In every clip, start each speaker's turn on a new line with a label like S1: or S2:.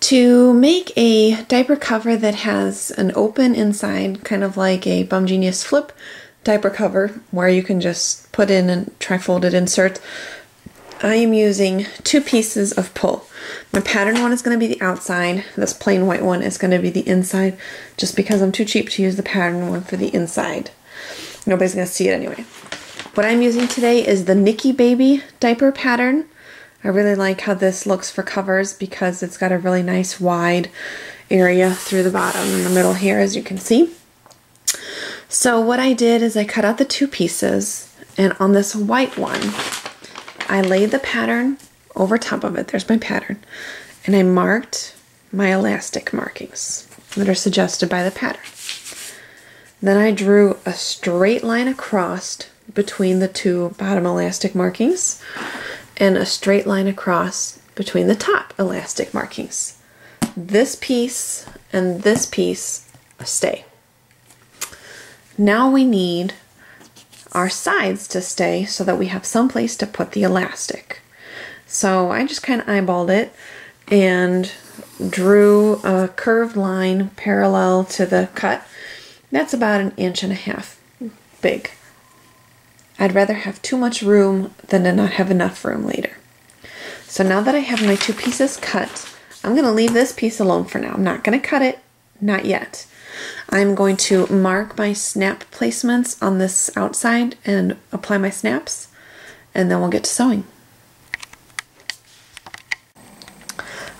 S1: To make a diaper cover that has an open inside, kind of like a BumGenius Flip diaper cover, where you can just put in a trifolded insert, I am using 2 pieces of pull. My pattern one is going to be the outside. This plain white one is going to be the inside, just because I'm too cheap to use the pattern one for the inside. Nobody's going to see it anyway. What I'm using today is the Nikki Baby diaper pattern. I really like how this looks for covers because it's got a really nice wide area through the bottom and the middle here, as you can see. So what I did is I cut out the 2 pieces, and on this white one I laid the pattern over top of it. There's my pattern, and I marked my elastic markings that are suggested by the pattern. Then I drew a straight line across between the 2 bottom elastic markings and a straight line across between the top elastic markings. This piece and this piece stay. Now we need our sides to stay so that we have some place to put the elastic. So I just kind of eyeballed it and drew a curved line parallel to the cut. That's about 1.5 inches big. I'd rather have too much room than to not have enough room later. So now that I have my 2 pieces cut, I'm going to leave this piece alone for now. I'm not going to cut it, not yet. I'm going to mark my snap placements on this outside and apply my snaps, and then we'll get to sewing.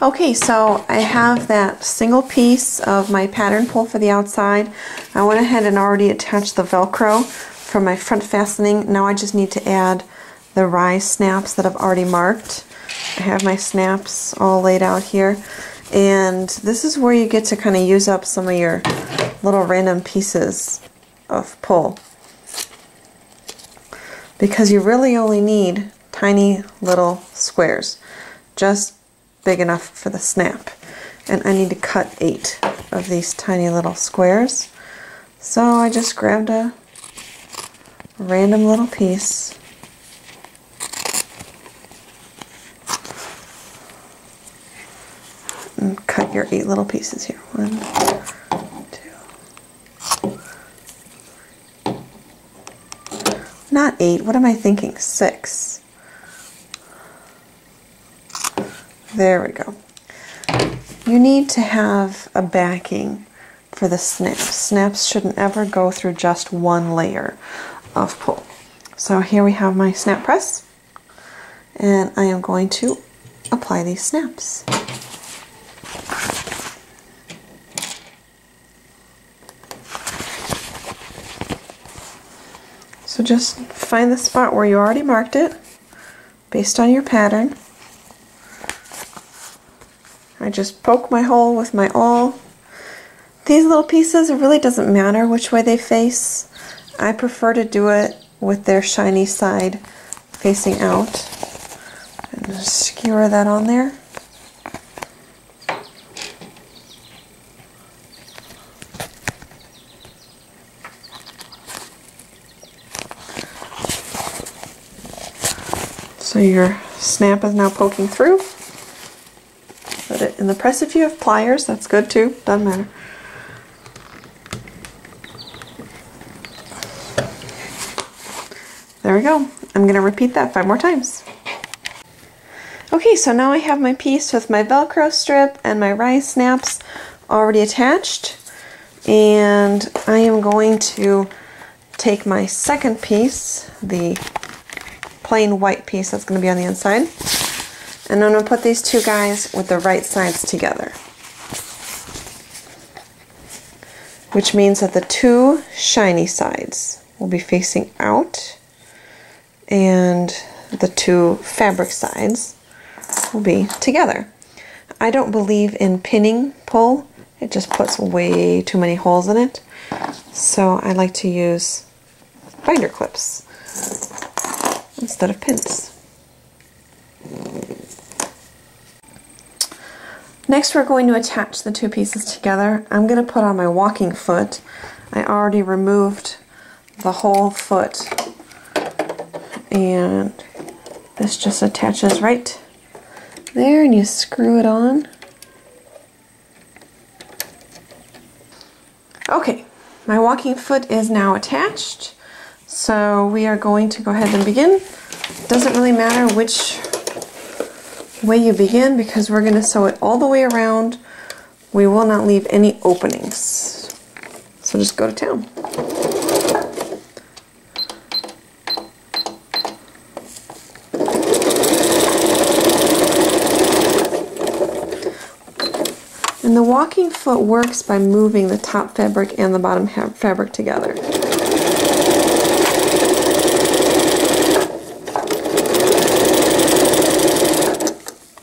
S1: Okay, so I have that single piece of my pattern pull for the outside. I went ahead and already attached the Velcro for my front fastening. Now I just need to add the rise snaps that I've already marked. I have my snaps all laid out here, and this is where you get to kind of use up some of your little random pieces of pull, because you really only need tiny little squares, just big enough for the snap. And I need to cut 8 of these tiny little squares, so I just grabbed a random little piece and cut your 8 little pieces here. 1, 2, not 8, what am I thinking? 6. There we go. You need to have a backing for the snaps. Snaps shouldn't ever go through just one layer of pull. So here we have my snap press, and I am going to apply these snaps. So just find the spot where you already marked it based on your pattern. I just poke my hole with my awl. These little pieces, it really doesn't matter which way they face. I prefer to do it with their shiny side facing out. And just skewer that on there. So your snap is now poking through. Put it in the press. If you have pliers, that's good too, doesn't matter. There we go. I'm going to repeat that 5 more times. Okay, so now I have my piece with my Velcro strip and my rise snaps already attached, and I am going to take my second piece, the plain white piece that's going to be on the inside, and I'm going to put these 2 guys with the right sides together, which means that the 2 shiny sides will be facing out and the 2 fabric sides will be together. I don't believe in pinning pull. It just puts way too many holes in it. So I like to use binder clips instead of pins. Next we're going to attach the 2 pieces together. I'm going to put on my walking foot. I already removed the whole foot, and this just attaches right there, and you screw it on my walking foot is now attached, so we are going to go ahead and begin. Doesn't really matter which way you begin because we're going to sew it all the way around. We will not leave any openings. So just go to town. And the walking foot works by moving the top fabric and the bottom fabric together.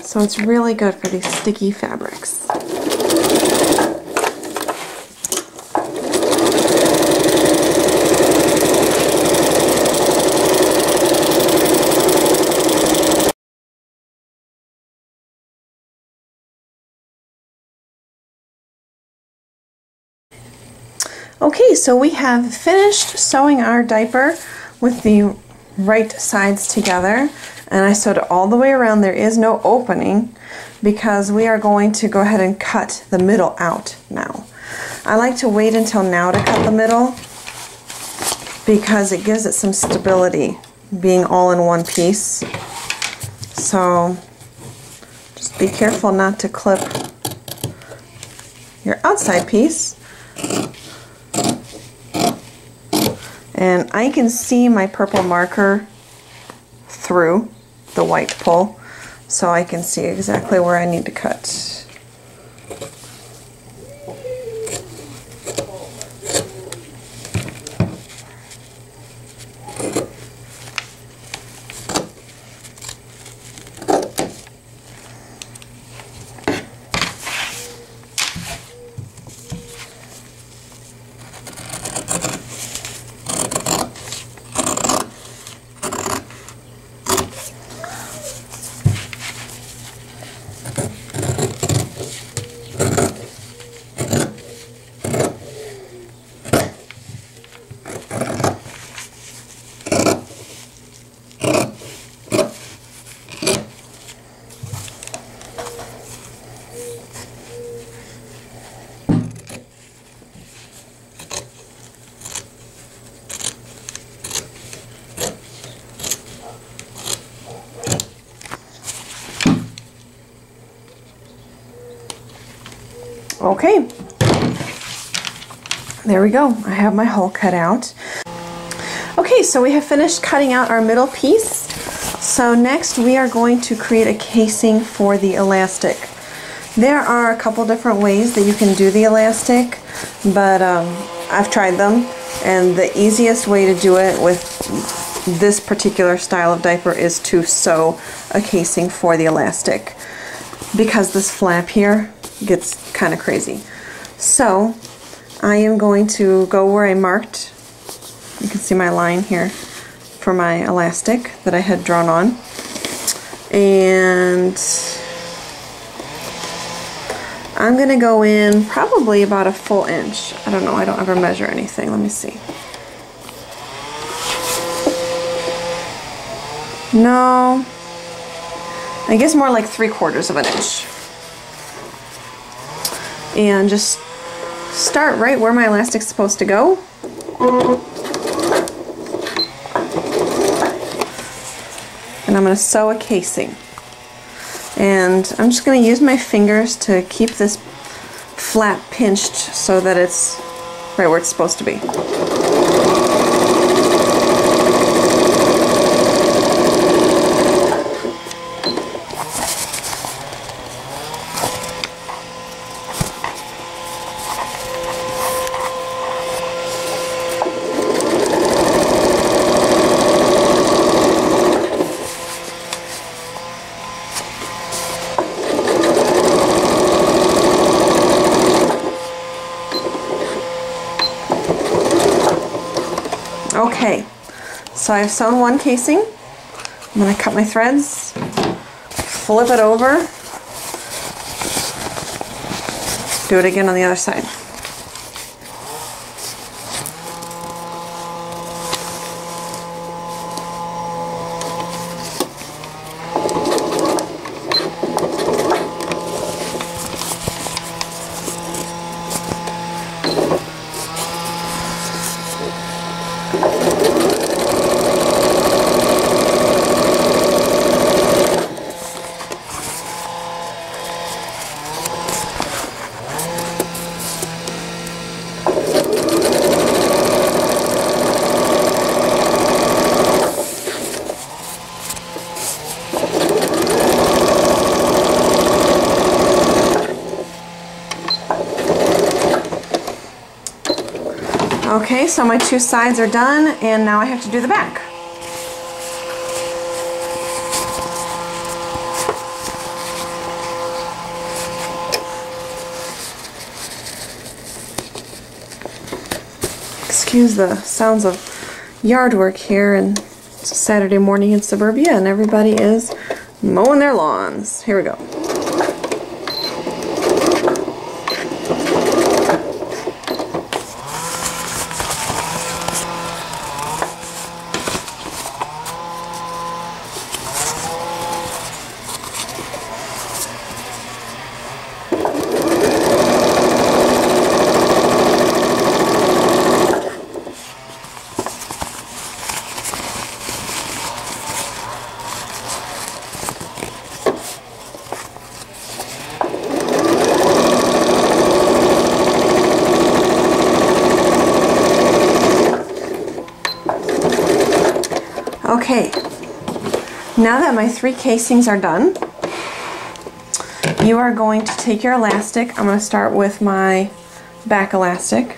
S1: So it's really good for these sticky fabrics. Okay, so we have finished sewing our diaper with the right sides together, and I sewed it all the way around. There is no opening because we are going to go ahead and cut the middle out now. I like to wait until now to cut the middle because it gives it some stability being all in one piece. So just be careful not to clip your outside piece. And I can see my purple marker through the white pole, so I can see exactly where I need to cut. Okay, there we go. I have my hole cut out. Okay, so we have finished cutting out our middle piece. So next we are going to create a casing for the elastic. There are a couple different ways that you can do the elastic, but I've tried them, and the easiest way to do it with this particular style of diaper is to sew a casing for the elastic, because this flap here gets kind of crazy. So I am going to go where I marked. You can see my line here for my elastic that I had drawn on, and I'm gonna go in probably about a full inch. I don't know, I don't ever measure anything. Let me see. No, I guess more like 3/4 of an inch. And just start right where my elastic's supposed to go. And I'm going to sew a casing. And I'm just going to use my fingers to keep this flap pinched so that it's right where it's supposed to be. Okay, so I've sewn one casing. I'm going to cut my threads, flip it over, do it again on the other side. Okay, so my two sides are done, and now I have to do the back. Excuse the sounds of yard work here, and it's a Saturday morning in suburbia, and everybody is mowing their lawns. Here we go. Okay, now that my 3 casings are done, you are going to take your elastic. I'm going to start with my back elastic.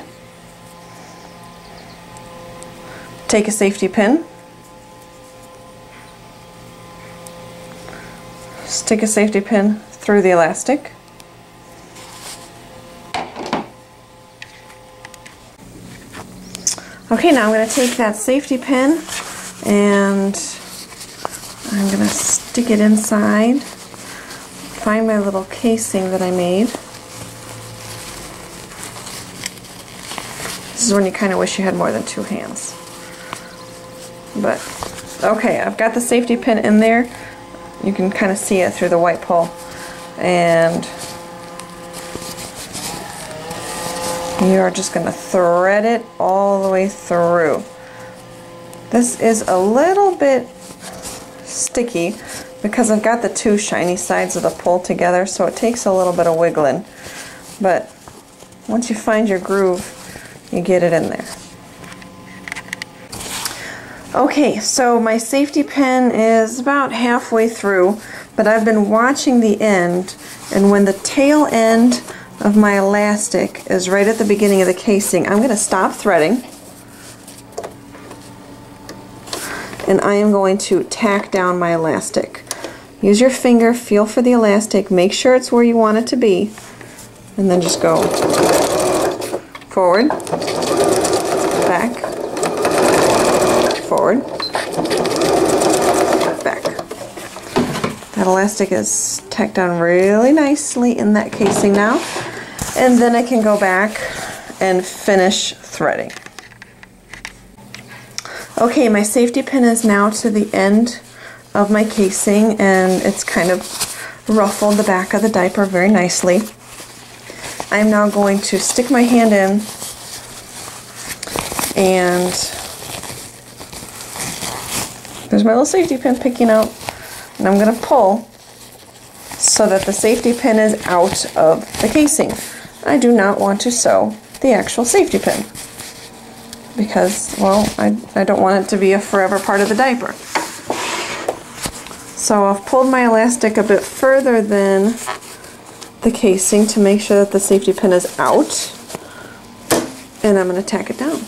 S1: Take a safety pin. Stick a safety pin through the elastic. Okay, now I'm going to take that safety pin and I'm going to stick it inside. Find my little casing that I made. This is when you kind of wish you had more than 2 hands. But, okay, I've got the safety pin in there. You can kind of see it through the white pole. And you are just going to thread it all the way through. This is a little bit sticky because I've got the 2 shiny sides of the pole together, so it takes a little bit of wiggling. But once you find your groove, you get it in there. Okay, so my safety pin is about halfway through, but I've been watching the end, and when the tail end of my elastic is right at the beginning of the casing, I'm going to stop threading. And I am going to tack down my elastic. Use your finger, feel for the elastic, make sure it's where you want it to be, and then just go forward, back, forward, back. That elastic is tacked down really nicely in that casing now, and then I can go back and finish threading. Okay, my safety pin is now to the end of my casing, and it's kind of ruffled the back of the diaper very nicely. I'm now going to stick my hand in and there's my little safety pin picking out, and I'm going to pull so that the safety pin is out of the casing. I do not want to sew the actual safety pin, because, well, I don't want it to be a forever part of the diaper. So I've pulled my elastic a bit further than the casing to make sure that the safety pin is out, and I'm going to tack it down.